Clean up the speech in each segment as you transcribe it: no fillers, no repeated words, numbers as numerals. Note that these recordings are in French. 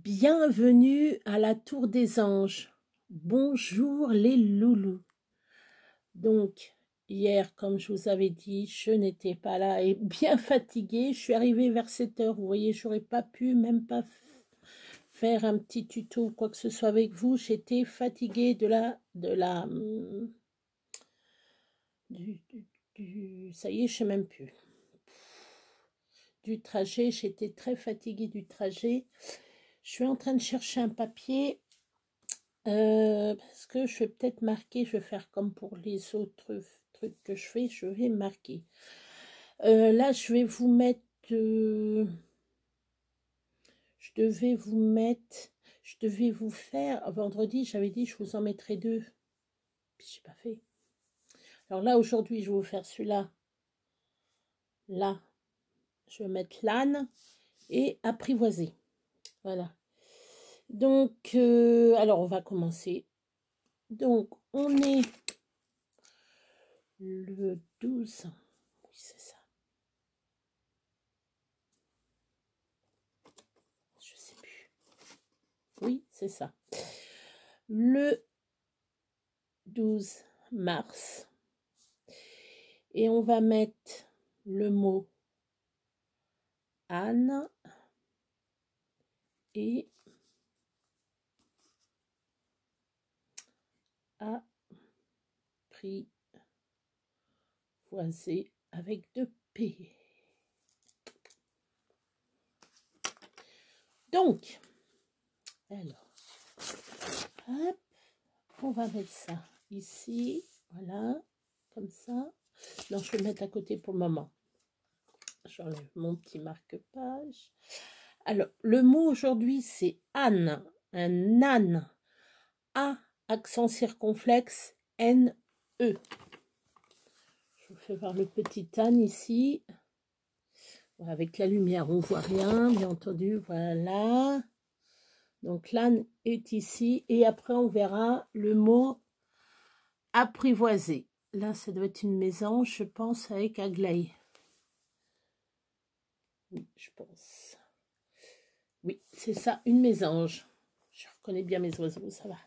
Bienvenue à la Tour des Anges. Bonjour les loulous. Donc, hier, comme je vous avais dit, je n'étais pas là et bien fatiguée. Je suis arrivée vers 7 heures. Vous voyez, j'aurais pas pu même pas faire un petit tuto ou quoi que ce soit avec vous. J'étais fatiguée ça y est, je sais même plus. Du trajet, j'étais très fatiguée du trajet. Je suis en train de chercher un papier parce que je vais peut-être marquer, je vais faire comme pour les autres trucs que je fais, je vais marquer. Là, je vais vous mettre, je devais vous faire, vendredi, j'avais dit je vous en mettrai 2, puis j'ai pas fait. Alors là, aujourd'hui, je vais vous faire celui-là. Là, je vais mettre l'âne et apprivoiser. Voilà. Donc, alors on va commencer. Donc, on est le 12. Oui, c'est ça. Je sais plus. Oui, c'est ça. Le 12 mars. Et on va mettre le mot Anne et apprivoiser avec 2 P. Donc, alors, hop, on va mettre ça ici, voilà, comme ça. Non, je vais le mettre à côté pour le moment. J'enlève mon petit marque-page. Alors, le mot aujourd'hui, c'est âne, un âne. A, accent circonflexe, N-E. Je vous fais voir le petit âne ici. Avec la lumière, on ne voit rien, bien entendu. Voilà. Donc, l'âne est ici. Et après, on verra le mot apprivoiser. Là, ça doit être une mésange, je pense, avec Aglaé. Oui, je pense. Oui, c'est ça, une mésange. Je reconnais bien mes oiseaux, ça va.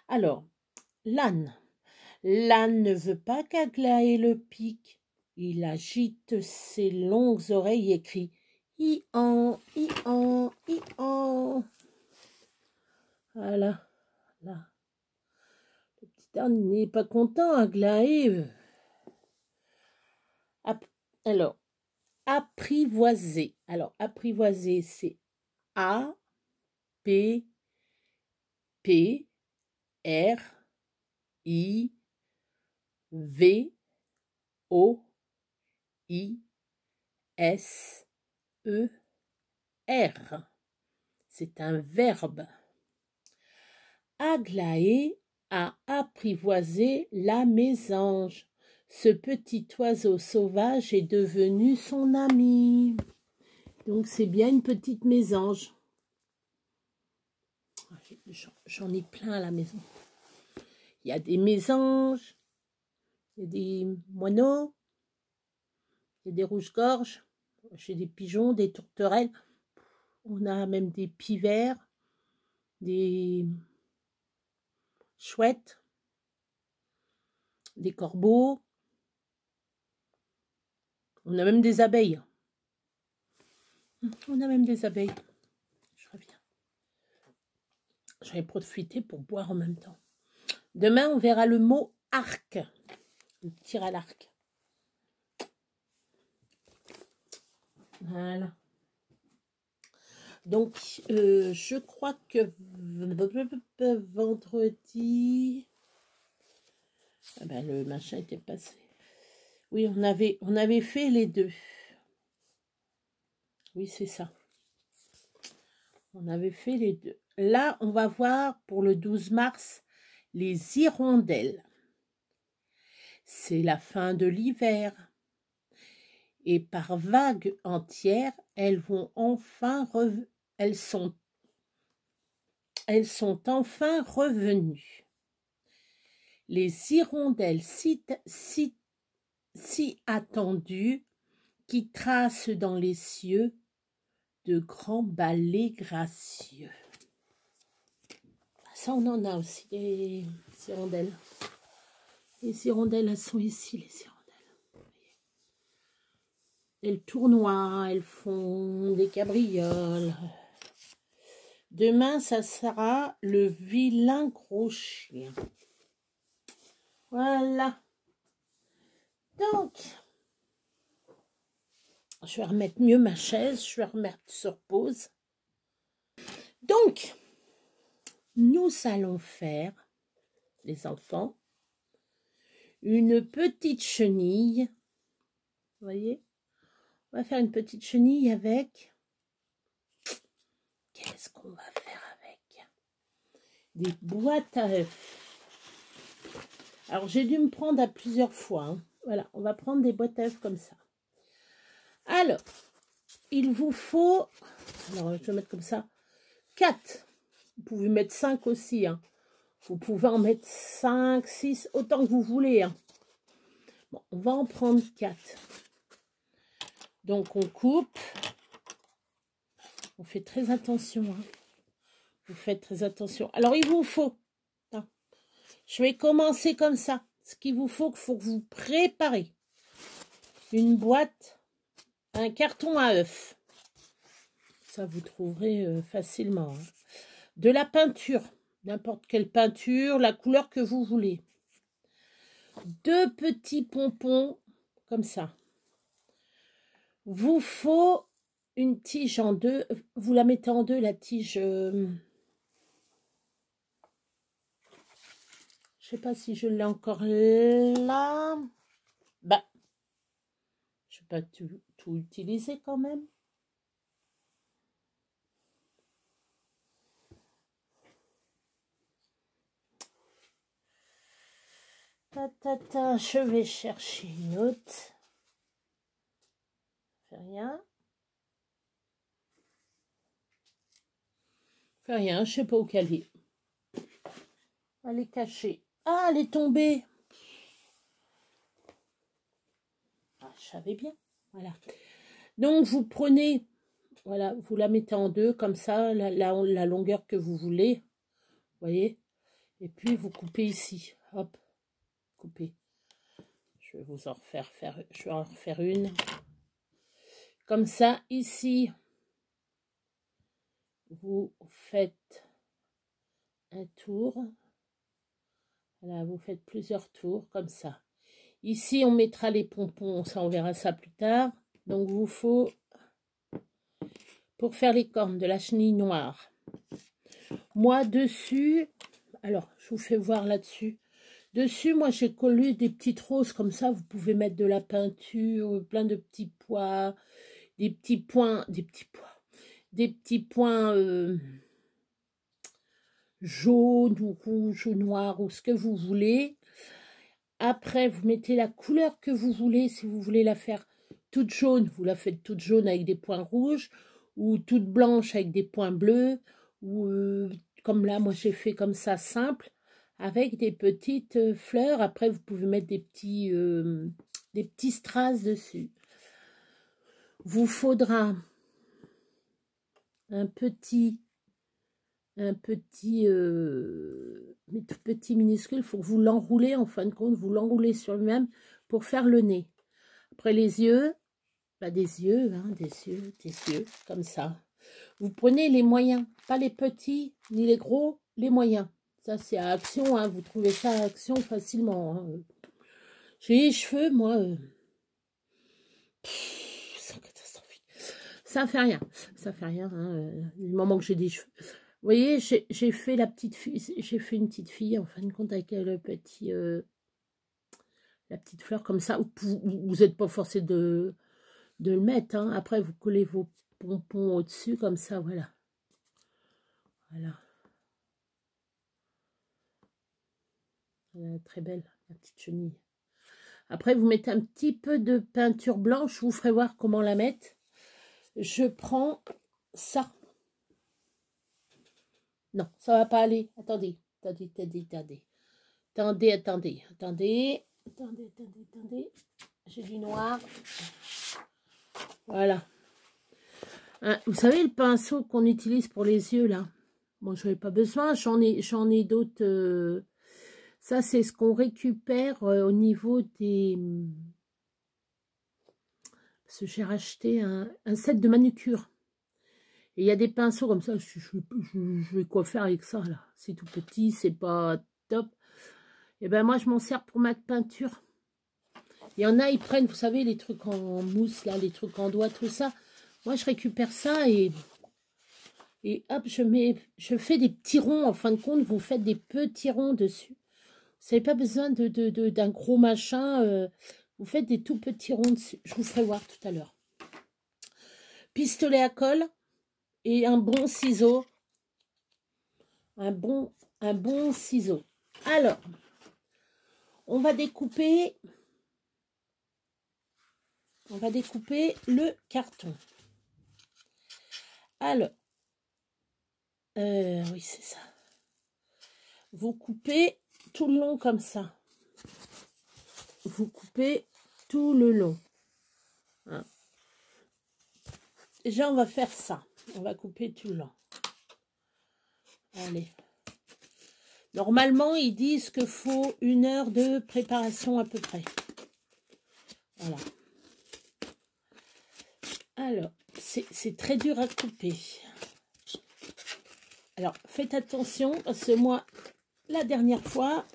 Alors, l'âne. L'âne ne veut pas qu'Aglaé le pique. Il agite ses longues oreilles et crie « I-an, i-an, i-an ». Voilà, là. Le petit âne n'est pas content, Aglaé. Alors, apprivoiser. Alors, apprivoiser, c'est A, P, P, R, I, V, O, I, S, E, R. C'est un verbe. Aglaé a apprivoisé la mésange. Ce petit oiseau sauvage est devenu son ami. Donc, c'est bien une petite mésange. J'en ai plein à la maison. Il y a des mésanges, il y a des moineaux, il y a des rouges-gorges, j'ai des pigeons, des tourterelles. On a même des pivers, des chouettes, des corbeaux. On a même des abeilles. On a même des abeilles. Je reviens. J'en ai profité pour boire en même temps. Demain, on verra le mot arc. Le tir à l'arc. Voilà. Donc, je crois que vendredi... Ah ben, le machin était passé. Oui, on avait fait les 2. Oui, c'est ça. On avait fait les 2. Là, on va voir pour le 12 mars les hirondelles. C'est la fin de l'hiver. Et par vagues entières, elles sont enfin revenues. Les hirondelles si attendues qui tracent dans les cieux de grands balais gracieux. Ça, on en a aussi, des hirondelles. Les hirondelles, elles sont ici, les hirondelles. Elles tournoient, elles font des cabrioles. Demain, ça sera le vilain gros chien. Voilà. Donc, je vais remettre mieux ma chaise. Je vais remettre sur pause. Donc, nous allons faire, les enfants, une petite chenille. Vous voyez? On va faire une petite chenille avec... Qu'est-ce qu'on va faire avec? Des boîtes à œufs. Alors, j'ai dû me prendre à plusieurs fois. Hein. Voilà, on va prendre des boîtes à œufs comme ça. Alors, il vous faut... Alors, je vais mettre comme ça. 4. Vous pouvez mettre 5 aussi. Hein. Vous pouvez en mettre 5, 6, autant que vous voulez. Hein. Bon, on va en prendre 4. Donc, on coupe. On fait très attention. Hein. Vous faites très attention. Alors, il vous faut... Hein, je vais commencer comme ça. Ce qu'il vous faut que vous préparez. Une boîte, un carton à œufs. Ça, vous trouverez facilement. Hein. De la peinture. N'importe quelle peinture, la couleur que vous voulez. 2 petits pompons, comme ça. Vous faut une tige en 2. Vous la mettez en 2, la tige... je sais pas si je l'ai encore là. Bah, je vais pas tout utiliser quand même. Je vais chercher une autre. Fait rien. Fait rien, je sais pas où qu'elle est. Elle est cachée. Ah, elle est tombée. Ah, je savais bien. Voilà. Donc, vous prenez, voilà, vous la mettez en 2, comme ça, la longueur que vous voulez. Vous voyez? Et puis, vous coupez ici. Hop. Coupez. Je vais vous en je vais en refaire une. Comme ça, ici, vous faites un tour. Voilà, vous faites plusieurs tours, comme ça. Ici, on mettra les pompons, ça, on verra ça plus tard. Donc, il vous faut, pour faire les cornes de la chenille noire. Moi, dessus, alors, je vous fais voir là-dessus. Dessus, moi, j'ai collé des petites roses comme ça. Vous pouvez mettre de la peinture, plein de petits pois, des petits points jaunes ou rouges ou noirs ou ce que vous voulez. Après, vous mettez la couleur que vous voulez. Si vous voulez la faire toute jaune, vous la faites toute jaune avec des points rouges ou toute blanche avec des points bleus ou comme là, moi, j'ai fait comme ça, simple, avec des petites fleurs. Après, vous pouvez mettre des petits strass dessus. Vous faudra un petit mais tout petit minuscule. Il faut que vous l'enroulez, en fin de compte, vous l'enroulez sur le même pour faire le nez. Après les yeux, bah des yeux, comme ça. Vous prenez les moyens, pas les petits ni les gros, les moyens. Ça, c'est à Action, hein, vous trouvez ça à Action facilement. Hein. J'ai les cheveux, moi, c'est catastrophique. Ça fait rien, hein, du moment que j'ai des cheveux. Vous voyez, j'ai fait la petite fille, j'ai fait une petite fille, en fin de compte, avec la petite fleur comme ça. Vous n'êtes pas forcé de le mettre. Hein. Après, vous collez vos pompons au-dessus, comme ça, voilà. Voilà. Très belle, la petite chenille. Après, vous mettez un petit peu de peinture blanche. Je vous ferai voir comment la mettre. Je prends ça. Non, ça va pas aller. Attendez. J'ai du noir. Voilà. Hein, vous savez, le pinceau qu'on utilise pour les yeux, là. Bon, je n'en ai pas besoin. J'en ai d'autres. Ça, c'est ce qu'on récupère au niveau des... Parce que j'ai racheté un set de manucure. Et il y a des pinceaux comme ça. Je vais quoi faire avec ça, là? C'est tout petit, c'est pas top. Et ben moi, je m'en sers pour ma peinture. Il y en a, ils prennent, vous savez, les trucs en mousse, là, les trucs en doigt, tout ça. Moi, je récupère ça et hop, je fais des petits ronds. En fin de compte, vous faites des petits ronds dessus. Vous n'avez pas besoin d'un gros machin. Vous faites des tout petits ronds dessus. Je vous ferai voir tout à l'heure. Pistolet à colle et un bon ciseau. Un bon ciseau. Alors, on va découper le carton. Alors, oui, c'est ça. Vous coupez tout le long comme ça. Vous coupez tout le long. Hein. Déjà, on va faire ça. On va couper tout le long. Allez. Normalement, ils disent qu'il faut 1 heure de préparation à peu près. Voilà. Alors, c'est très dur à couper. Alors, faites attention, parce que moi, la dernière fois,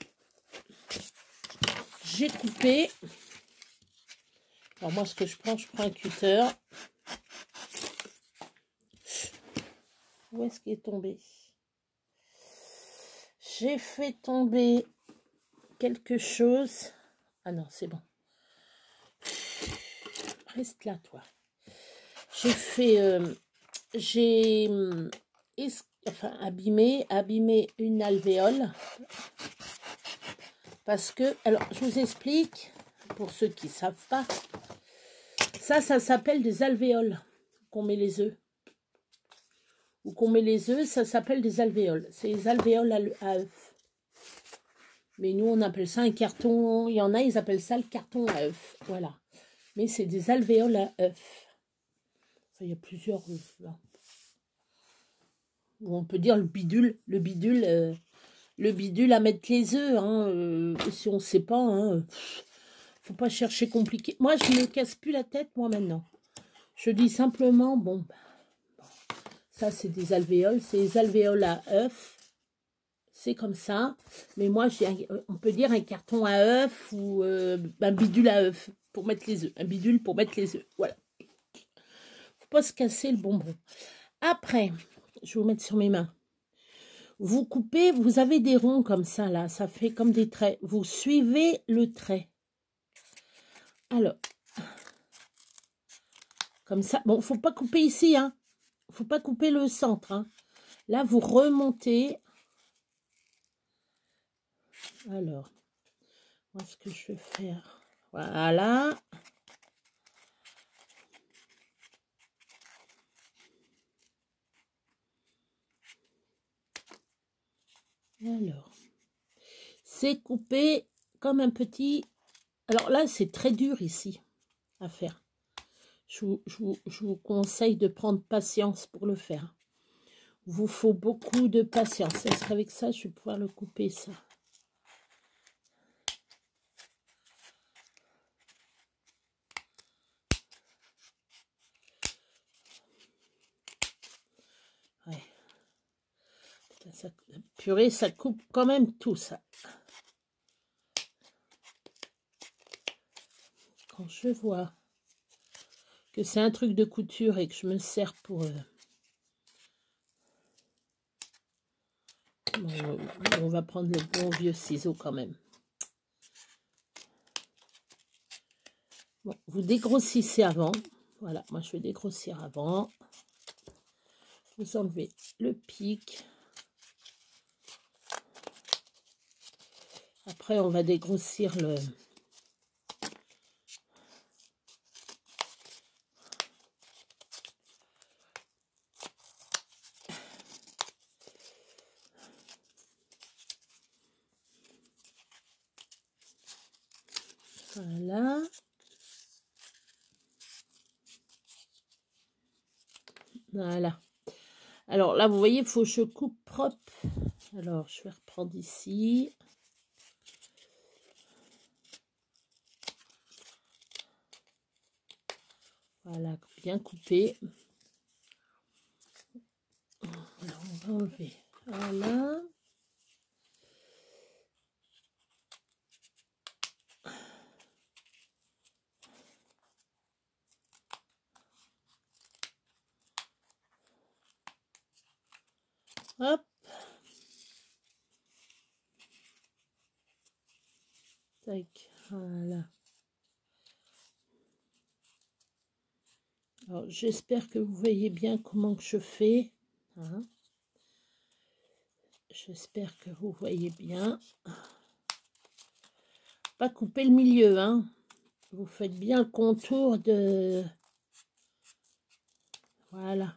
j'ai coupé. Alors, moi, ce que je prends un cutter. Où est-ce qu'il est tombé? J'ai fait tomber quelque chose. Ah non, c'est bon. Reste là, toi. J'ai fait... abîmé une alvéole. Parce que... Alors, je vous explique, pour ceux qui ne savent pas. Ça s'appelle des alvéoles qu'on met les œufs. Ou qu'on met les œufs, ça s'appelle des alvéoles. C'est les alvéoles à œufs. Mais nous, on appelle ça un carton. Il y en a, ils appellent ça le carton à œufs. Voilà. Mais c'est des alvéoles à œufs. Il y a plusieurs œufs, là. Ou on peut dire le bidule. Le bidule à mettre les œufs. Hein, si on ne sait pas, hein, faut pas chercher compliqué. Moi, je ne me casse plus la tête, moi, maintenant. Je dis simplement, bon, ça, c'est des alvéoles. C'est des alvéoles à œufs. C'est comme ça. Mais moi, on peut dire un carton à œufs ou un bidule à œufs pour mettre les œufs. Un bidule pour mettre les œufs. Voilà. Faut pas se casser le bonbon. Après, je vais vous mettre sur mes mains. Vous coupez, vous avez des ronds comme ça, là. Ça fait comme des traits. Vous suivez le trait. Alors, comme ça. Bon, faut pas couper ici, hein. Faut pas couper le centre, hein. Là, vous remontez. Alors, moi, ce que je vais faire. Voilà. Alors, c'est coupé comme un petit... Alors là, c'est très dur ici à faire. Je vous conseille de prendre patience pour le faire. Il vous faut beaucoup de patience. Est-ce qu'avec ça, je vais pouvoir le couper, ça? Ouais. Ça, purée, ça coupe quand même tout, ça. Quand je vois que c'est un truc de couture et que je me sers pour... Bon, on va prendre le bon vieux ciseau quand même. Bon, vous dégrossissez avant. Voilà, moi je vais dégrossir avant. Vous enlevez le pic. Après, on va dégrossir le... Voilà. Voilà. Alors là, vous voyez, il faut que je coupe propre. Alors, je vais reprendre ici. Voilà, bien coupé. Alors, on va enlever. Voilà. Hop. Tac. Voilà. Alors, j'espère que vous voyez bien comment que je fais. Hein. J'espère que vous voyez bien. Pas couper le milieu, hein. Vous faites bien le contour de... Voilà.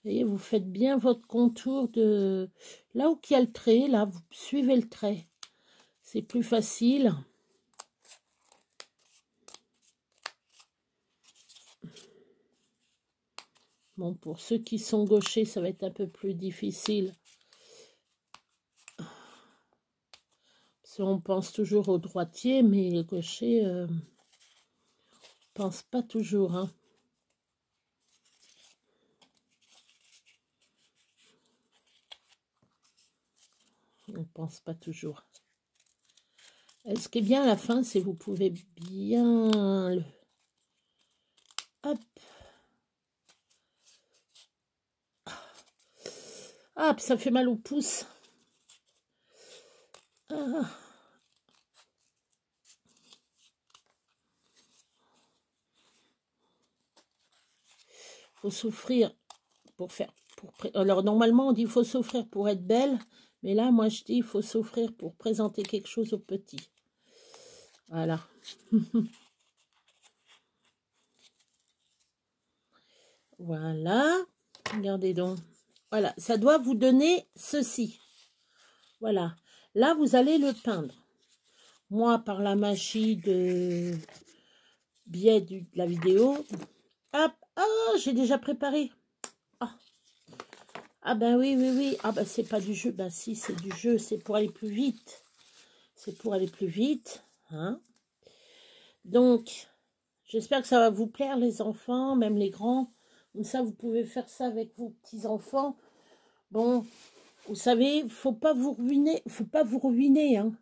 Vous voyez, vous faites bien votre contour de... Là où il y a le trait, là, vous suivez le trait. C'est plus facile. Bon, pour ceux qui sont gauchers, ça va être un peu plus difficile. Parce qu'on pense toujours au droitier, mais les gauchers ne pensent pas toujours. Hein. On ne pense pas toujours. Et ce qui est bien à la fin, c'est que vous pouvez bien le... Hop. Ah, ça fait mal au pouce. Ah. Faut souffrir pour faire... Alors, normalement, on dit qu'il faut souffrir pour être belle. Mais là, moi, je dis qu'il faut souffrir pour présenter quelque chose aux petits. Voilà. Voilà. Regardez donc. Voilà, ça doit vous donner ceci. Voilà. Là, vous allez le peindre. Moi, par la magie de biais de la vidéo. Hop. Oh, j'ai déjà préparé. Oh. Ah ben oui, oui, oui. Ah ben c'est pas du jeu. Ben si, c'est du jeu. C'est pour aller plus vite. C'est pour aller plus vite. Hein. Donc, j'espère que ça va vous plaire, les enfants, même les grands. Comme ça, vous pouvez faire ça avec vos petits-enfants. Bon, vous savez, faut pas vous ruiner. Faut pas vous ruiner, hein.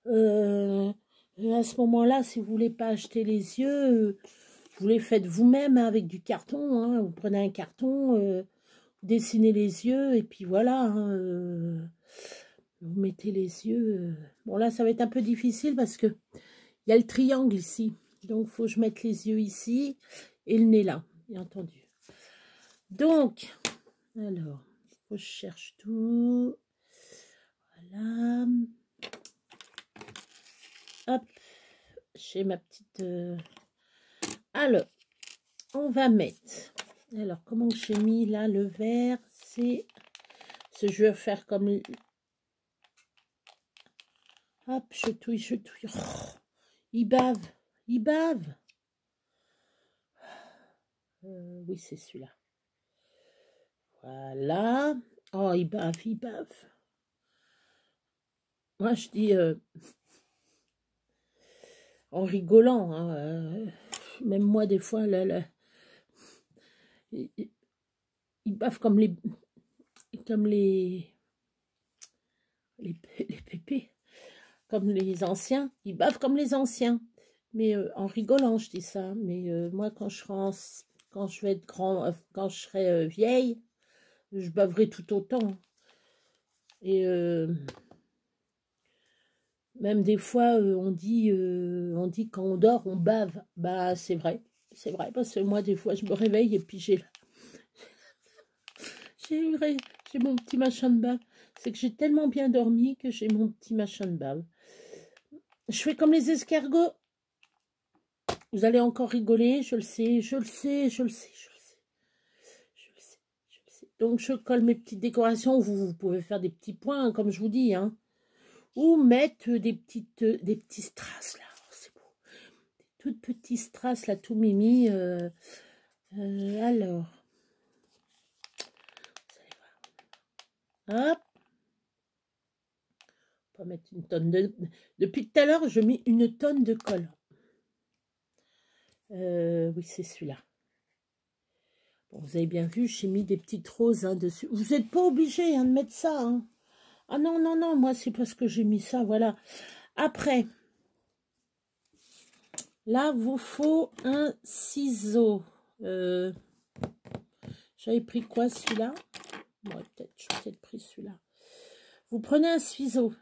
À ce moment-là, si vous voulez pas acheter les yeux, vous les faites vous-même hein, avec du carton. Hein. Vous prenez un carton, vous dessinez les yeux et puis voilà. Hein, vous mettez les yeux. Bon là, ça va être un peu difficile parce que il y a le triangle ici. Donc, il faut que je mette les yeux ici et le nez là, bien entendu. Donc, alors, il faut que je cherche tout. Voilà. Hop, j'ai ma petite... Alors, on va mettre... Alors, comment j'ai mis là le vert? C'est... Je vais faire comme... Hop, je touille, je touille. Oh, il bave, il bave. Oui, c'est celui-là. Voilà. Oh, il bave, il bave. Moi, je dis... en rigolant, hein, même moi, des fois, il bave comme les pépés, comme les anciens. Ils bavent comme les anciens. Mais en rigolant, je dis ça. Mais moi, quand je vais être grand, quand je serai vieille, je baverai tout autant. Et même des fois, on dit quand on dort, on bave. Bah, c'est vrai. C'est vrai, parce que moi, des fois, je me réveille et puis j'ai mon petit machin de bave. C'est que j'ai tellement bien dormi que j'ai mon petit machin de bave. Je fais comme les escargots. Vous allez encore rigoler, je le sais, je le sais, je le sais, je le sais. Je le sais, je le sais. Donc, je colle mes petites décorations. Vous pouvez faire des petits points, comme je vous dis. Hein. Ou mettre des petits strass, là. Oh, c'est beau. Des toutes petites strass, là, tout mimi. Alors, Hop. On va mettre une tonne de... Depuis tout à l'heure, je mets une tonne de colle. Oui, c'est celui-là. Bon, vous avez bien vu, j'ai mis des petites roses hein, dessus. Vous n'êtes pas obligé hein, de mettre ça. Hein. Ah non, non, non, moi c'est parce que j'ai mis ça, voilà. Après, là, vous faut un ciseau. J'avais pris quoi, celui-là? Ouais, j'ai peut-être pris celui-là. Vous prenez un ciseau.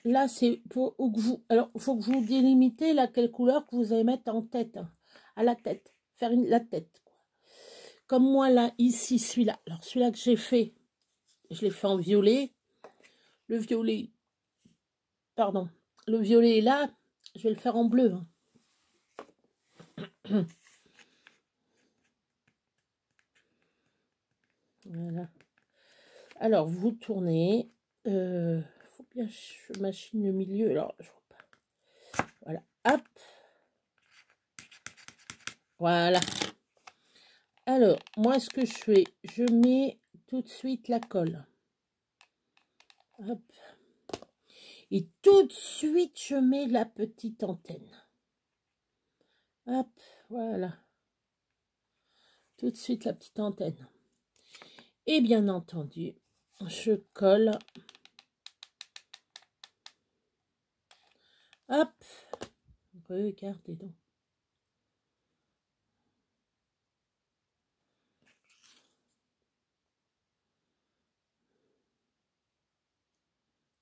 Là, c'est pour que vous... Alors, il faut que vous délimitez là, quelle couleur que vous allez mettre en tête. Hein, à la tête. Faire la tête. Quoi. Comme moi, là, ici, celui-là. Alors, celui-là que j'ai fait, je l'ai fait en violet. Le violet, pardon. Le violet est là. Je vais le faire en bleu. Hein. Voilà. Alors, vous tournez. Faut bien que je machine le milieu. Alors, je vois pas. Voilà. Hop. Voilà. Alors, moi, ce que je fais, je mets tout de suite la colle. Hop. Et tout de suite, je mets la petite antenne. Hop, voilà. Tout de suite, la petite antenne. Et bien entendu, je colle. Hop. Regardez donc.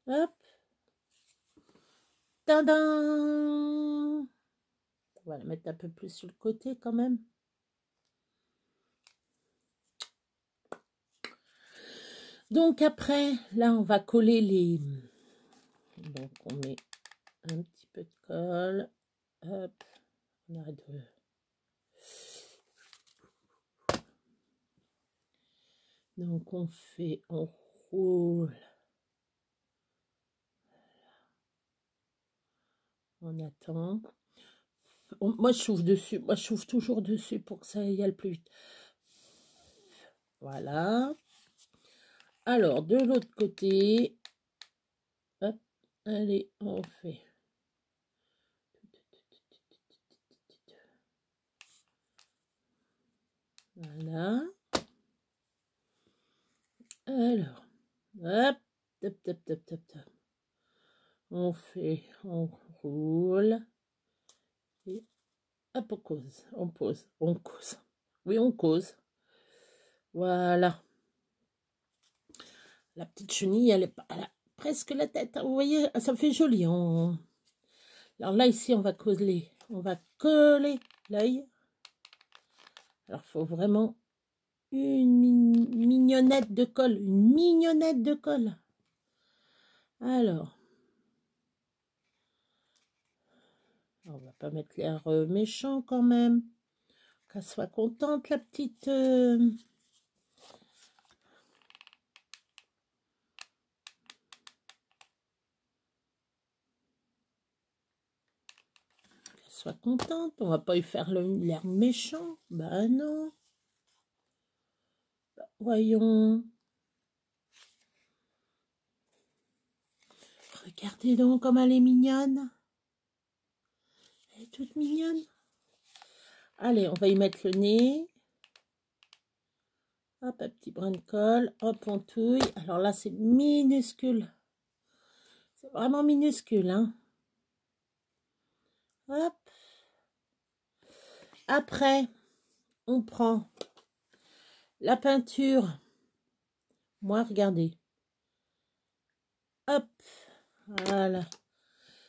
Hop. Tadam! On va la mettre un peu plus sur le côté quand même. Donc après, là, on va coller les... Donc on met un petit peu de colle. Hop. On arrête de... Donc on fait, on roule. On attend. Moi, je chauffe dessus. Moi, je chauffe toujours dessus pour que ça y aille plus vite. Voilà. Alors, de l'autre côté, hop, allez, on fait. Voilà. Alors, hop, top, top, top, top, top. On fait, on roule. Et hop, on cause, on pose, on cause. Oui, on cause. Voilà. La petite chenille, elle a presque la tête. Vous voyez, ça fait joli. Alors là, ici, on va coller l'œil. Alors, il faut vraiment une mignonnette de colle. Une mignonnette de colle. Alors, on va pas mettre l'air méchant quand même. Qu'elle soit contente, la petite... Soit contente, on va pas lui faire l'air méchant. Bah non. Bah, voyons. Regardez donc comme elle est mignonne. Elle est toute mignonne. Allez, on va y mettre le nez. Hop, un petit brin de colle. Hop, on touille. Alors là, c'est minuscule. C'est vraiment minuscule, hein. Hop. Après, on prend la peinture. Moi, regardez. Hop. Voilà.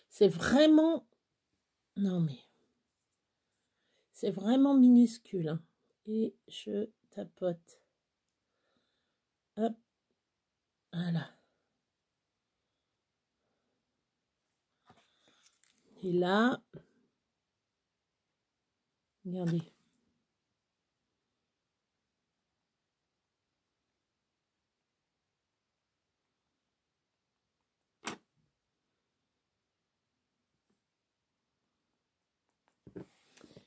C'est vraiment... Non, mais... C'est vraiment minuscule. Hein. Et je tapote. Hop. Voilà. Et là... Regardez.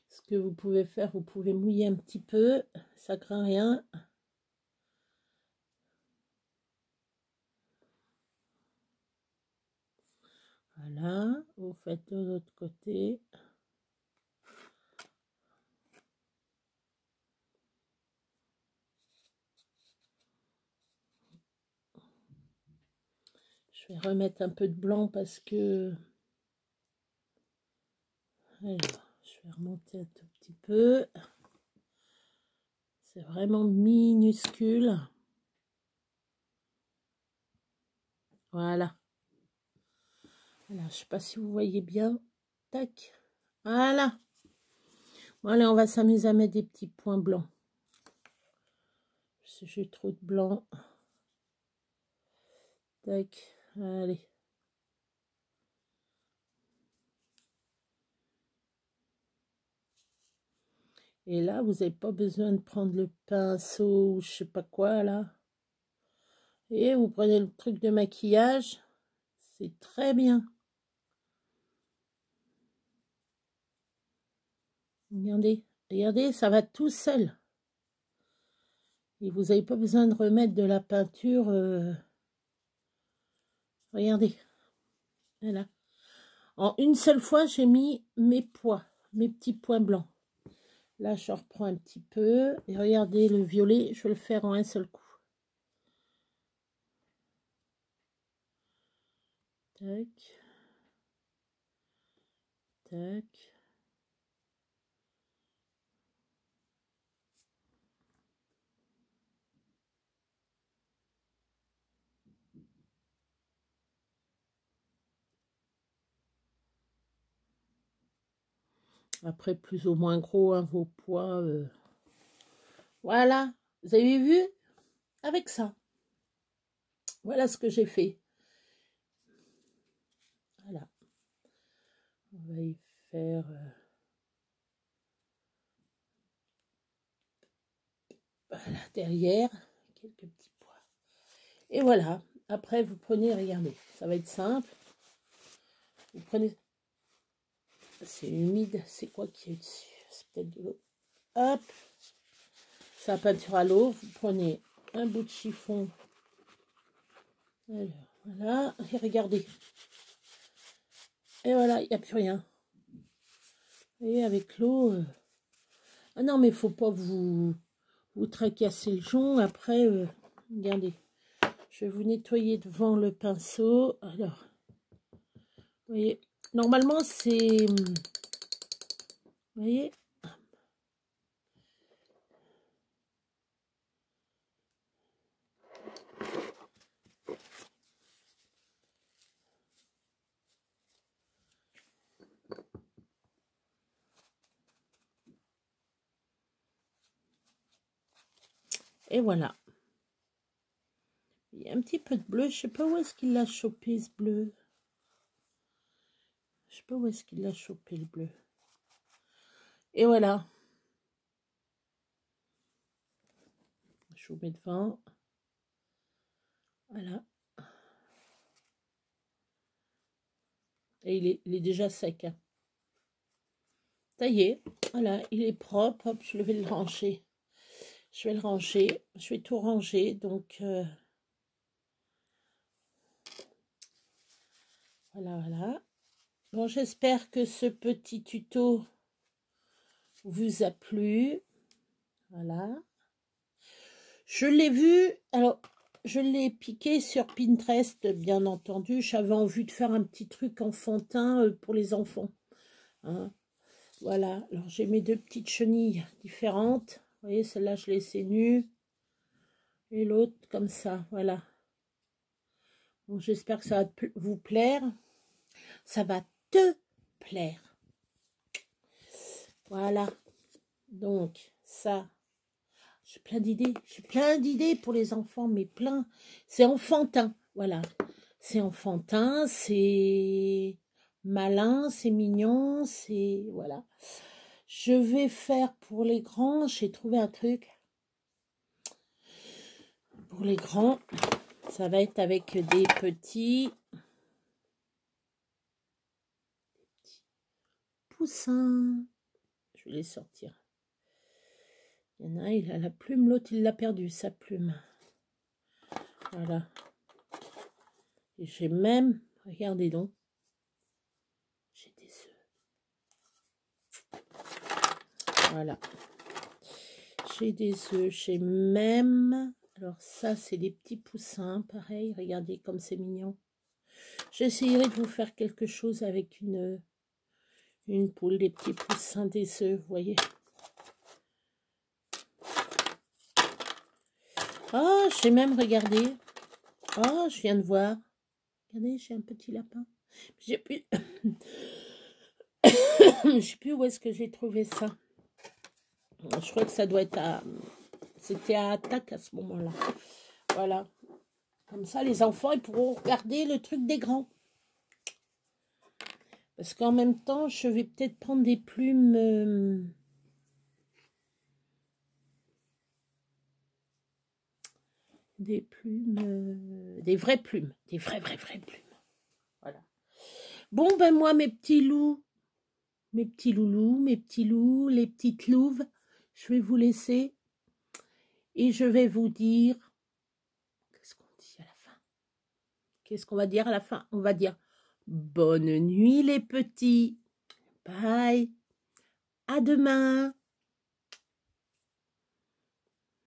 Ce que vous pouvez faire, vous pouvez mouiller un petit peu. Ça craint rien. Voilà, vous faites de l'autre côté. Je vais remettre un peu de blanc parce que... Alors, je vais remonter un tout petit peu. C'est vraiment minuscule. Voilà. Voilà, je ne sais pas si vous voyez bien. Tac. Voilà. Voilà, on va s'amuser à mettre des petits points blancs. Si j'ai trop de blanc. Tac. Allez. Et là, vous n'avez pas besoin de prendre le pinceau ou je sais pas quoi, là. Et vous prenez le truc de maquillage. C'est très bien. Regardez. Regardez, ça va tout seul. Et vous n'avez pas besoin de remettre de la peinture. Regardez. Voilà. En une seule fois, j'ai mis mes pois, mes petits points blancs. Là, je reprends un petit peu. Et regardez, le violet, je vais le faire en un seul coup. Tac. Tac. Après, plus ou moins gros, hein, vos pois. Voilà. Vous avez vu? Avec ça. Voilà ce que j'ai fait. Voilà. On va y faire... voilà, derrière. Quelques petits pois. Et voilà. Après, vous prenez, regardez. Ça va être simple. Vous prenez... C'est humide. C'est quoi qui est dessus? C'est peut-être de l'eau. Hop. C'est la peinture à l'eau. Vous prenez un bout de chiffon. Alors, voilà. Et regardez. Et voilà, il n'y a plus rien. Et avec l'eau... Ah non, mais il ne faut pas vous tracasser le jonc. Après, regardez. Je vais vous nettoyer devant le pinceau. Alors, vous voyez, normalement, c'est... Vous voyez? Et voilà. Il y a un petit peu de bleu. Je ne sais pas où est-ce qu'il l'a chopé, ce bleu. Je ne sais pas où est-ce qu'il l'a chopé, le bleu. Et voilà. Je vous mets devant. Voilà. Et il est déjà sec. Hein. Ça y est. Voilà, il est propre. Hop, je vais le ranger. Je vais le ranger. Je vais tout ranger. Donc, voilà, voilà. Bon, j'espère que ce petit tuto vous a plu. Voilà. Je l'ai vu, alors, je l'ai piqué sur Pinterest, bien entendu. J'avais envie de faire un petit truc enfantin pour les enfants. Hein. Voilà, alors j'ai mes deux petites chenilles différentes. Vous voyez, celle-là, je l'ai laissée nue. Et l'autre, comme ça, voilà. Bon, j'espère que ça va vous plaire. Ça va te plaire. Voilà. Donc, ça... J'ai plein d'idées pour les enfants, mais plein. C'est enfantin, voilà. C'est enfantin, c'est malin, c'est mignon, c'est... Voilà. Je vais faire pour les grands, j'ai trouvé un truc. Pour les grands, ça va être avec des petits poussins. Je vais les sortir. Il y en a un, il a la plume, l'autre, il l'a perdu, sa plume. Voilà. Et j'ai même, regardez donc, Voilà. J'ai des œufs, j'ai même... Alors ça, c'est des petits poussins, pareil. Regardez comme c'est mignon. J'essayerai de vous faire quelque chose avec une poule, des petits poussins, des œufs, vous voyez. Oh, j'ai même regardé. Oh, je viens de voir. Regardez, j'ai un petit lapin. J'ai plus... Je sais plus où est-ce que j'ai trouvé ça. Je crois que ça doit être à... C'était à Attaque à ce moment-là. Voilà. Comme ça, les enfants, ils pourront regarder le truc des grands. Parce qu'en même temps, je vais peut-être prendre des plumes... des plumes... des vraies plumes. Des vraies plumes. Voilà. Bon, ben moi, mes petits loups, mes petits loulous, mes petits loups, les petites louves, je vais vous laisser. Et je vais vous dire... Qu'est-ce qu'on dit à la fin? Qu'est-ce qu'on va dire à la fin? On va dire bonne nuit les petits. Bye. À demain.